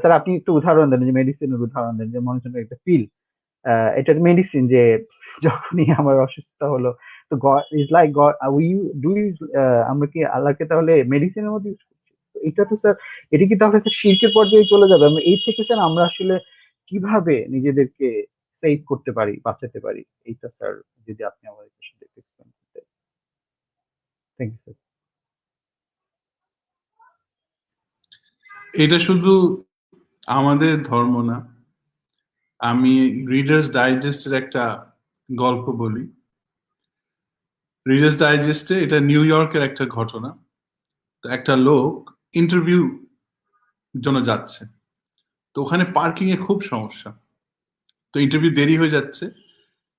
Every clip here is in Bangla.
স্যার আপনি একটু উদাহরণ দেন, যে মেডিসিনের উদাহরণ দেন, যে মানুষের জন্য একটা পিল, এটা মেডিসিন, যে যখনই আমার অসুস্থতা হলো, তো god is like god we do is, আমরা কি আল্লাহকে তাহলে মেডিসিনের মধ্যে ইউজ করছি? তো এটা তো স্যার, এটা কি তাহলে স্যার শিরকের পর্যায়ে চলে যাবে? আমরা এই থেকে স্যার আমরা আসলে কিভাবে নিজেদেরকে সেভ করতে পারি, বাঁচাতে পারি? এইটা স্যার যদি আপনি আমাদের সাথে এক্সপ্লেন করতেন। Thank you sir. এটা শুধু আমাদের ধর্ম না, আমি রিডার্স ডাইজেস্টের একটা গল্প বলি। রিডার্স ডাইজেস্টে এটা নিউ ইয়র্কের একটা ঘটনা। তো একটা লোক ইন্টারভিউ জন্য যাচ্ছে, তো ওখানে পার্কিং এ খুব সমস্যা। তো ইন্টারভিউ দেরি হয়ে যাচ্ছে,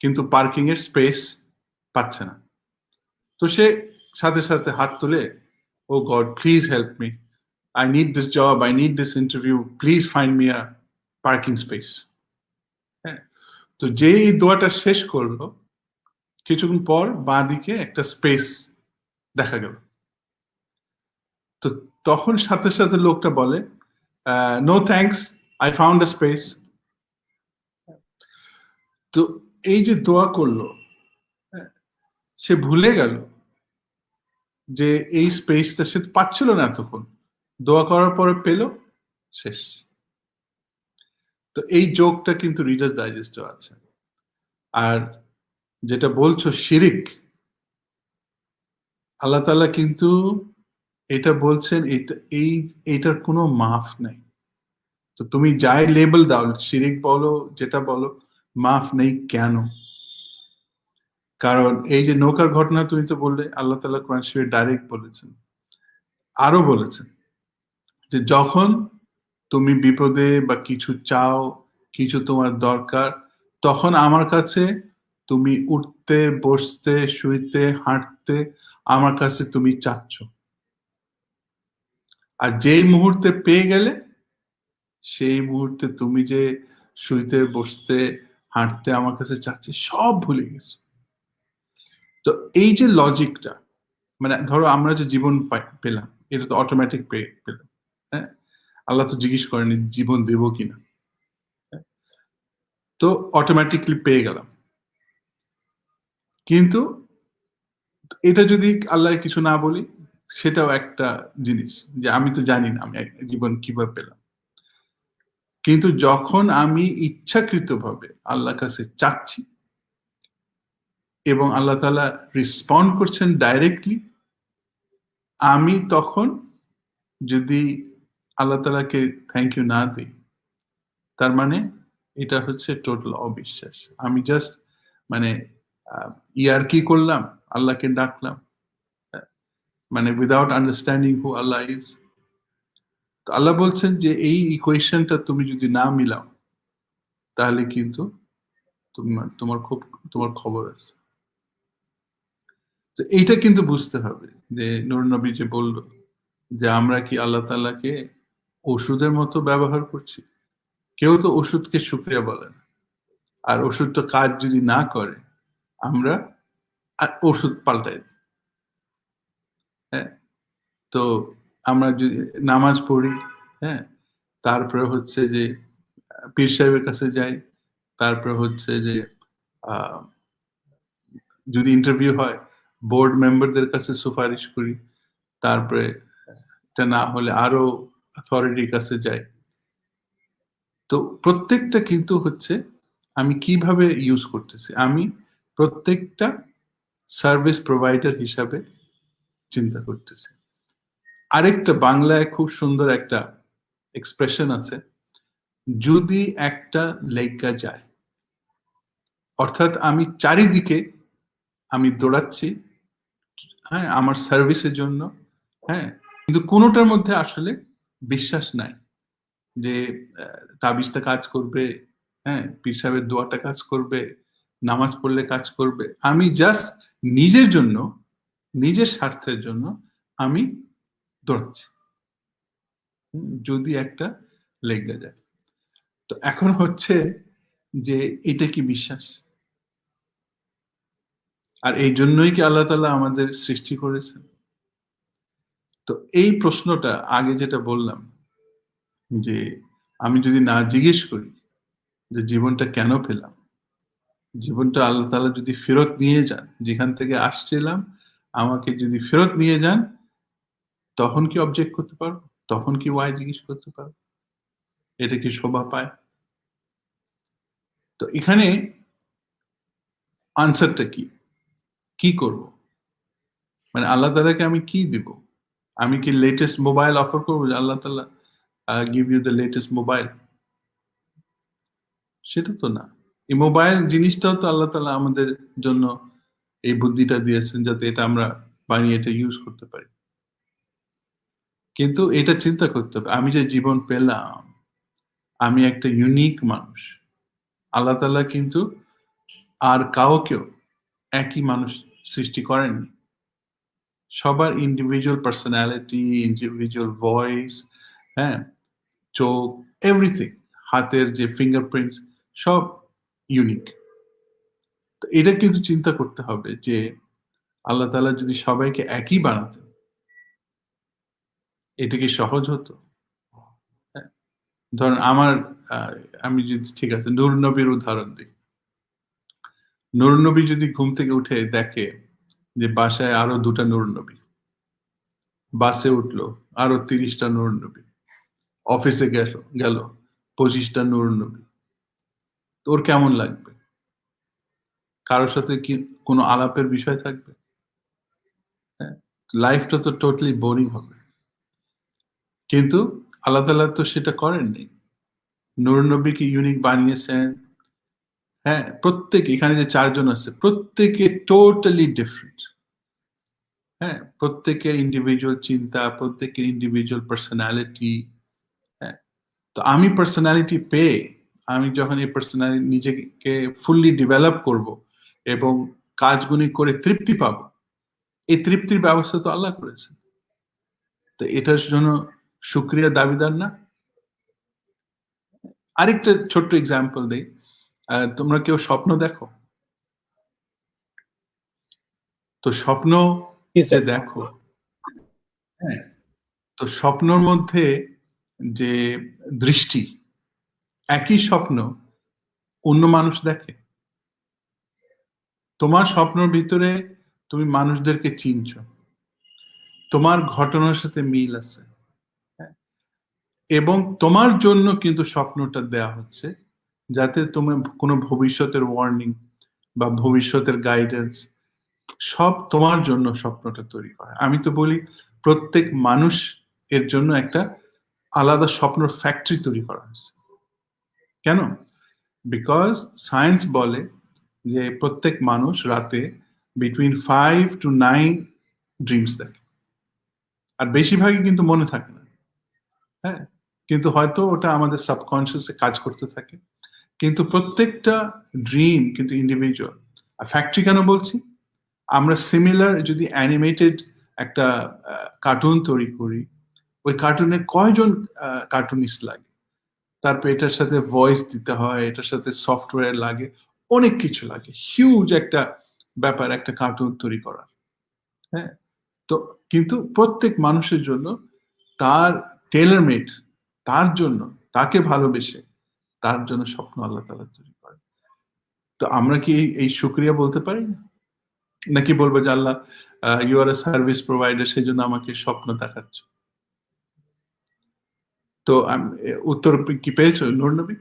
কিন্তু পার্কিং এর স্পেস পাচ্ছে না। তো সে সাথে সাথে হাত তুলে, oh god please help me, I need this job, I need this interview, please find me a parking space. হ্যাঁ, তো যে এই দোয়াটা শেষ করলো, কিছুক্ষণ পর বাঁ দিকে একটা স্পেস দেখা গেল। তো তখন সাথে সাথে লোকটা বলে, no thanks, I found a space. তো এই যে দোয়া করলো, হ্যাঁ, সে ভুলে গেল যে এই স্পেসটা সে পাচ্ছিল না এতক্ষণ, দোয়া করার পরে পেল, শেষ। তো এই যোগটা কিন্তু রিডার্স ডাইজেস্টে আছে। আর যেটা বলছো শিরিক, আল্লাহ তাআলা কিন্তু এটা বলছেন, এইটার কোনো মাফ নাই। তো তুমি যাই লেবেল দাও, শিরিক বলো যেটা বলো, মাফ নেই কেন? কারণ এই যে নৌকার ঘটনা তুমি তো বললে, আল্লাহ তাআলা কোরআন শরীফে ডাইরেক্ট বলেছেন, আরো বলেছেন যে যখন তুমি বিপদে বা কিছু চাও, কিছু তোমার দরকার, তখন আমার কাছে তুমি উঠতে, বসতে, শুইতে, হাঁটতে আমার কাছে তুমি চাচ্ছ। আর যেই মুহূর্তে পেয়ে গেলে, সেই মুহূর্তে তুমি যে শুইতে, বসতে, হাঁটতে আমার কাছে চাচ্ছি, সব ভুলে গেছো। তো এই যে লজিকটা, মানে ধরো আমরা যে জীবন পেলাম, এটা তো অটোমেটিক পেলাম। হ্যাঁ, আল্লাহ তো জিজ্ঞেস করেনি জীবন দেবো কিনা, তো অটোমেটিকলি পেয়ে গেলাম। কিন্তু এটা যদি আল্লাহ কিছু না বলি, সেটাও একটা জিনিস, যে আমি তো জানি না আমি জীবন কিভাবে পেলাম। কিন্তু যখন আমি ইচ্ছাকৃতভাবে আল্লাহর কাছে চাচ্ছি এবং আল্লাহ তাআলা রেসপন্ড করছেন ডাইরেক্টলি, আমি তখন যদি আল্লাহ তাআলাকে থ্যাংক ইউ না দিই, তার মানে এটা হচ্ছে টোটাল অবিশ্বাস। আমি জাস্ট মানে ইয়ারকি করলাম, আল্লাহকে ডাকলাম, মানে without understanding who Allah is. তো আল্লাহ বলছেন যে এই ইকুয়েশনটা তুমি যদি না মিলাও, তাহলে কিন্তু তোমার খুব তোমার খবর আছে। তো এইটা কিন্তু বুঝতে হবে, যে নূর নবী যে বলল যে আমরা কি আল্লাহ তাআলাকে ওষুধের মতো ব্যবহার করছি? কেউ তো ওষুধকে শুকরিয়া বলে না। আর ওষুধটা কাজ যদি না করে, আমরা ওষুধ পাল্টাই দিই। হ্যাঁ, তো আমরা যদি নামাজ পড়ি, হ্যাঁ, তারপরে হচ্ছে যে পীর সাহেবের কাছে যাই, তারপরে হচ্ছে যে আহ, যদি ইন্টারভিউ হয়, বোর্ড মেম্বারদের কাছে সুপারিশ করি, তারপরে এটা না হলে আরো অথরিটির কাছে যাই। তো প্রত্যেকটা কিন্তু হচ্ছে আমি কিভাবে ইউজ করতেছি, আমি প্রত্যেকটা সার্ভিস প্রোভাইডার হিসাবে চিন্তা করতেছি। আরেকটা বাংলায় খুব সুন্দর একটা এক্সপ্রেশন আছে, যদি একটা লেগা যায়, অর্থাৎ আমি চারিদিকে আমি দৌড়াচ্ছি, হ্যাঁ, আমার সার্ভিসের জন্য, হ্যাঁ, কিন্তু কোনোটার মধ্যে আসলে বিশ্বাস নাই যে তাবিজটা কাজ করবে, হ্যাঁ, পীর সাহেবের দোয়াটা কাজ করবে, নামাজ পড়লে কাজ করবে। আমি জাস্ট নিজের জন্য, নিজের স্বার্থের জন্য আমি দৌড়াচ্ছি। যদি একটা লেগে যায়, তো এখন হচ্ছে যে এটা কি বিশ্বাস? আর এই জন্যই কি আল্লাহ তাআলা আমাদের সৃষ্টি করেছেন? তো এই প্রশ্নটা আগে যেটা বললাম, যে আমি যদি না জিজ্ঞেস করি যে জীবনটা কেন পেলাম, জীবনটা আল্লাহ তাআলা যদি ফেরত নিয়ে যান, যেখান থেকে আসছিলাম আমাকে যদি ফেরত নিয়ে যান, তখন কি অবজেক্ট করতে পারবো? তখন কি ওয়াই জিজ্ঞেস করতে পারবো? এটা কি শোভা পায়? তো এখানে আনসারটা কি? কি করব? মানে আল্লাহ তাআলাকে আমি কি দিব? আমি কি লেটেস্ট মোবাইল অফার করবো যে আল্লাহ তাআলা give you the latest mobile? সেটা তো না। এই মোবাইল জিনিসটাও তো আল্লাহ তাআলা আমাদের জন্য এই বুদ্ধিটা দিয়েছেন যাতে এটা আমরা বানিয়ে এটা ইউজ করতে পারি। কিন্তু এটা চিন্তা করতে হবে, আমি যে জীবন পেলাম, আমি একটা ইউনিক মানুষ। আল্লাহ তাআলা কিন্তু আর কাউকেও একই মানুষ সৃষ্টি করেননি। সবার ইন্ডিভিজুয়াল পার্সোনালিটি, ইন্ডিভিজুয়াল ভয়েস, হ্যাঁ? চোখ, এভরিথিং, হাতের যে ফিঙ্গারপ্রিন্টস সব ইউনিক। তো এটা কিন্তু চিন্তা করতে হবে যে আল্লাহ তাআলা যদি সবাইকে একই বানাতেন, এটা কি সহজ হতো? হ্যাঁ? ধরেন আমার আ আমি যদি ঠিক আছে নূর নবীর উদাহরণ দিই। নূর নবী যদি ঘুম থেকে উঠে দেখে যে বাসায় আরো ২ টা নূর নবী। বাসে উঠলো, আরো ৩০ টা নূর নবী। অফিসে গেল ২৫ টা নূর নবী। তো ওর কেমন লাগবে? কারো সাথে কি কোনো আলাপের বিষয় থাকবে? হ্যাঁ? লাইফটা তো টোটালি বোরিং হবে। কিন্তু আল্লাহ তাআলা তো সেটা করেননি। নূর নবীকে ইউনিক বানিয়েছেন। হ্যাঁ? প্রত্যেকে এখানে যে ৪ জন আছে প্রত্যেকে টোটালি ডিফারেন্ট। হ্যাঁ? প্রত্যেকের ইন্ডিভিজুয়াল চিন্তা, প্রত্যেকের ইন্ডিভিজুয়াল পার্সোনালিটি। হ্যাঁ? তো আমি পার্সোনালিটি পেয়ে আমি যখন এই পার্সোনালিটি নিজেকে ফুললি ডেভেলপ করব এবং কাজগুলি করে তৃপ্তি পাবো, এই তৃপ্তির ব্যবস্থা তো আল্লাহ করেছেন। তো এটার জন্য শুকরিয়ার দাবিদার না? আরেকটা ছোট্ট এক্সাম্পল দেই। তোমরা কেউ স্বপ্ন দেখো? তো স্বপ্ন জি যে স্যার। দেখো, হ্যাঁ? তো স্বপ্নর মধ্যে যে দৃষ্টি, একই স্বপ্ন অন্য মানুষ দেখে। তোমার স্বপ্নের ভিতরে তুমি মানুষদেরকে চিনছো। তোমার ঘটনার সাথে মিল আছে। হ্যাঁ? এবং তোমার জন্য কিন্তু স্বপ্নটা দেয়া হচ্ছে যাতে তোমার কোনো ভবিষ্যতের ওয়ার্নিং বা ভবিষ্যতের গাইডেন্স সব তোমার জন্য স্বপ্নটা তৈরি করা। আমি তো বলি প্রত্যেক মানুষ এর জন্য একটা আলাদা স্বপ্নর ফ্যাক্টরি তৈরি করা হয়েছে। কেন? বিকজ সায়েন্স বলে যে প্রত্যেক মানুষ রাতে বিটুইন 5 to 9 ড্রিমস দেখে। আর বেশিরভাগই কিন্তু মনে থাকে না। হ্যাঁ? কিন্তু হয়তো ওটা আমাদের সাবকনসিয়াসে কাজ করতে থাকে। কিন্তু প্রত্যেকটা ড্রিম কিন্তু ইন্ডিভিজুয়াল। আর ফ্যাক্টরি কেন বলছি? আমরা সিমিলার যদি অ্যানিমেটেড একটা কার্টুন তৈরি করি, ওই কার্টুনে কয়জন কার্টুনিস্ট লাগে? তারপর এটার সাথে ভয়েস দিতে হয়, এটার সাথে সফটওয়্যার লাগে, অনেক কিছু লাগে। হিউজ একটা ব্যাপার একটা কার্টুন তৈরি করার। হ্যাঁ? তো কিন্তু প্রত্যেক মানুষের জন্য তার টেইলর মেড, তার জন্য, তাকে ভালোবেসে, তার জন্য স্বপ্ন আল্লাহ তাআলা তৈরি করে। তো আমরা কি এই শুকরিয়া বলতে পারি না? নাকি বলবো যে Allah you are a service provider সেজন্য আমাকে স্বপ্ন দেখাচ্ছ। তো উত্তর কি পেয়েছো নূর নবী?